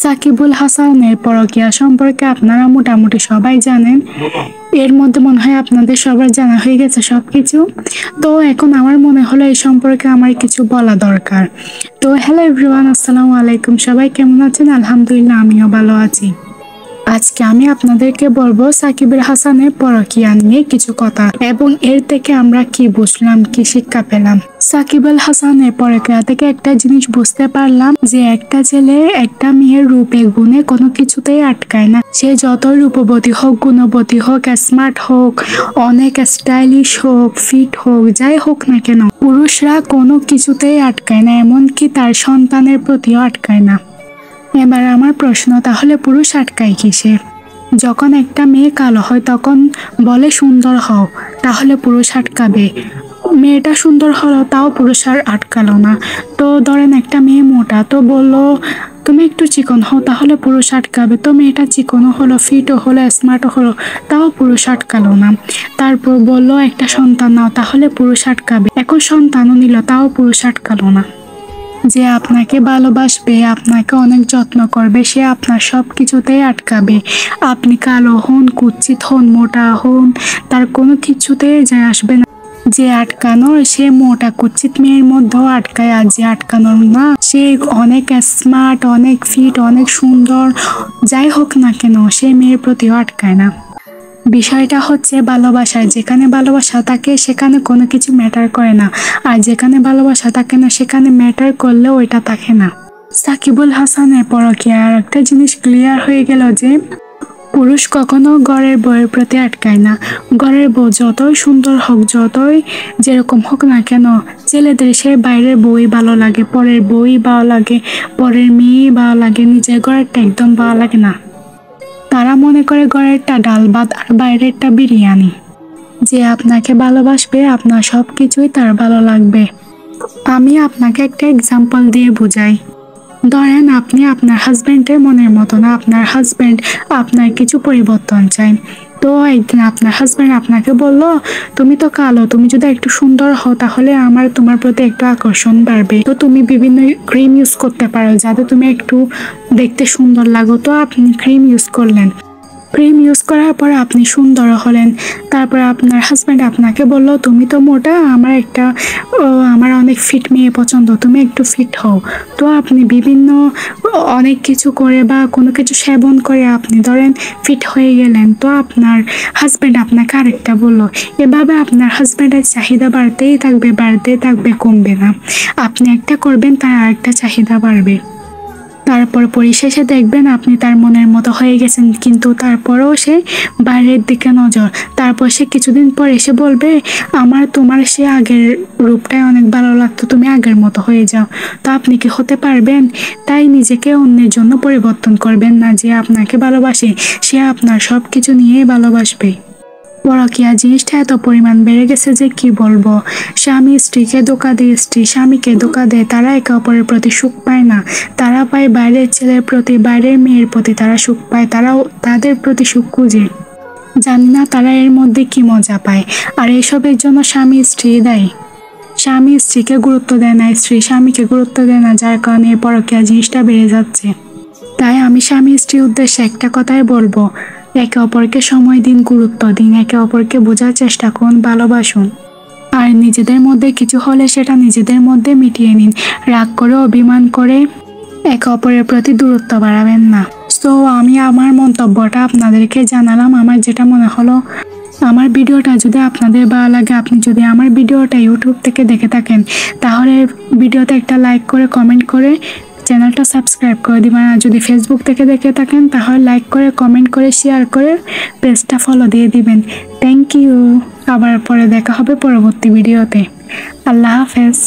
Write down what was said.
সাকিবুল হাসানের পরকীয়া সম্পর্কে আপনারা মোটামুটি সবাই জানেন। এর মধ্যে মনে হয় আপনাদের সবার জানা হয়ে গেছে সবকিছু। তো এখন আমার মনে হলো এই সম্পর্কে আমার কিছু বলা দরকার। তো হ্যালো এভরিওয়ান, আসসালামু আলাইকুম। সবাই কেমন আছেন? আলহামদুলিল্লাহ, আমিও ভালো আছি। আজকে আমি আপনাদেরকে বলবো সাকিবুল হাসানের পরকীয়া নিয়ে কিছু কথা এবং এর থেকে আমরা কি বুঝলাম, কি শিক্ষা পেলাম। সাকিবুল হাসানের পরকীয়া থেকে একটা জিনিস বুঝতে পারলাম যে একটা ছেলে একটা মেয়ের রূপে গুণে কোনো কিছুতেই আটকায় না। সে যতই রূপবতী হোক, গুণবতী হোক, স্মার্ট হোক, অনেক স্টাইলিশ হোক, ফিট হোক, যাই হোক না কেন, পুরুষরা কোনো কিছুতেই আটকায় না, এমনকি তার সন্তানের প্রতিও আটকায় না। এবার আমার প্রশ্ন, তাহলে পুরুষ আটকায় কিসে? যখন একটা মেয়ে কালো হয় তখন বলে সুন্দর হও, তাহলে পুরুষ আটকাবে। মেয়েটা সুন্দর হলো তাও পুরুষ আর আটকালো না। তো ধরেন একটা মেয়ে মোটা, তো বললো তুমি একটু চিকন হও, তাহলে পুরুষ আটকাবে। তো মেয়েটা চিকনও হলো, ফিটও হলো, স্মার্টও হলো, তাও পুরুষ আটকালো না। তারপর বললো একটা সন্তান নাও, তাহলে পুরুষ আটকাবে। এখন সন্তানও নিল, তাও পুরুষ আটকালো না। যে আপনাকে ভালোবাসবে, আপনাকে অনেক যত্ন করবে, সে আপনার সব কিছুতেই আটকাবে। আপনি কালো হন, কুৎসিত হন, মোটা হন, তার কোনো কিছুতেই যায় আসবে না। যে আটকানোর সে মোটা কুৎসিত মেয়ের মধ্যেও আটকায়, আর যে আটকানোর না সে অনেক স্মার্ট, অনেক ফিট, অনেক সুন্দর, যাই হোক না কেন সে মেয়ের প্রতিও আটকায় না। বিষয়টা হচ্ছে ভালোবাসায়। যেখানে ভালোবাসা থাকে সেখানে কোনো কিছু ম্যাটার করে না, আর যেখানে ভালোবাসা থাকে না সেখানে ম্যাটার করলেও ওইটা থাকে না। সাকিবুল হাসানের পরকীয়া আর একটা জিনিস ক্লিয়ার হয়ে গেল যে পুরুষ কখনো ঘরের বউয়ের প্রতি আটকায় না। ঘরের বউ যতই সুন্দর হোক, যতই যেরকম হোক না কেন, ছেলেদের সে বাইরের বউই ভালো লাগে, পরের বউই ভালো লাগে, পরের মেয়েই ভালো লাগে, নিজের ঘরেরটা একদম ভালো লাগে না। তারা মনে করে ঘরেরটা ডাল ভাত আর বাইরেরটা বিরিয়ানি। যে আপনাকে ভালোবাসবে আপনার সব কিছুই তার ভালো লাগবে। আমি আপনাকে একটা এক্সাম্পল দিয়ে বুঝাই। ধরেন আপনি আপনার হাজব্যান্ডের মনের মতো না, আপনার হাজব্যান্ড আপনার কিছু পরিবর্তন চাই। তো একদিন আপনার হাজব্যান্ড আপনাকে বললো তুমি তো কালো, তুমি যদি একটু সুন্দর হও তাহলে আমার তোমার প্রতি একটু আকর্ষণ বাড়বে। তো তুমি বিভিন্ন ক্রিম ইউজ করতে পারো যাতে তুমি একটু দেখতে সুন্দর লাগো। তো আপনি ক্রিম ইউজ করলেন, ক্রিম ইউজ করার পর আপনি সুন্দর হলেন। তারপর আপনার হাজব্যান্ড আপনাকে বলল তুমি তো মোটা, আমার অনেক ফিট মেয়ে পছন্দ, তুমি একটু ফিট হও। তো আপনি বিভিন্ন অনেক কিছু করে বা কোনো কিছু সেবন করে আপনি ধরেন ফিট হয়ে গেলেন। তো আপনার হাজব্যান্ড আপনাকে আরেকটা বললো, এভাবে আপনার হাজব্যান্ডের চাহিদা বাড়তেই থাকবে, কমবে না। আপনি একটা করবেন তার আরেকটা চাহিদা বাড়বে। তারপর পরিশেষে দেখবেন আপনি তার মনের মতো হয়ে গেছেন, কিন্তু তারপরেও সে বাইরের দিকে নজর। তারপর সে কিছুদিন পর এসে বলবে তোমার সে আগের রূপটাই অনেক ভালো লাগতো, তুমি আগের মতো হয়ে যাও। তো আপনি কি হতে পারবেন? তাই নিজেকে অন্যের জন্য পরিবর্তন করবেন না। যে আপনাকে ভালোবাসে সে আপনার সব কিছু নিয়েই ভালোবাসবে। পরকীয়া জিনিসটা এত পরিমাণ বেড়ে গেছে যে কি বলবো। স্বামী স্ত্রীকে ধোঁকা দেয়, স্ত্রী স্বামীকে ধোঁকা দেয়। তারা একে অপরের প্রতি সুখ পায় না। তারা পায় বাইরের ছেলের প্রতি, বাইরের মেয়ের প্রতি তারা সুখ পায়, তারাও তাদের প্রতি সুখ খুঁজে। জানি না তারা এর মধ্যে কি মজা পায়। আর এসবের জন্য স্বামী স্ত্রী দায়ী। স্বামী স্ত্রীকে গুরুত্ব দেয় না, স্ত্রী স্বামীকে গুরুত্ব দেয় না, যার কারণে এই পরকীয়া জিনিসটা বেড়ে যাচ্ছে। তাই আমি স্বামী স্ত্রীর উদ্দেশ্যে একটা কথাই বলবো, একে অপরকে সময় দিন, গুরুত্ব দিন, একে অপরকে বোঝার চেষ্টা করুন, ভালোবাসুন। আর নিজেদের মধ্যে কিছু হলে সেটা নিজেদের মধ্যে মিটিয়ে নিন। রাগ করে, অভিমান করে একে অপরের প্রতি দূরত্ব বাড়াবেন না। তো আমি আমার মন্তব্যটা আপনাদেরকে জানালাম, আমার যেটা মনে হলো। আমার ভিডিওটা যদি আপনাদের ভালো লাগে, আপনি যদি আমার ভিডিওটা ইউটিউব থেকে দেখে থাকেন তাহলে ভিডিওতে একটা লাইক করে, কমেন্ট করে চ্যানেলটা সাবস্ক্রাইব করে দিবেন। আর যদি ফেসবুক থেকে দেখে থাকেন তাহলে লাইক করে, কমেন্ট করে, শেয়ার করে পেজটা ফলো দিয়ে দিবেন। Thank you. আবার পরে দেখা হবে পরবর্তী ভিডিওতে। আল্লাহ হাফেজ।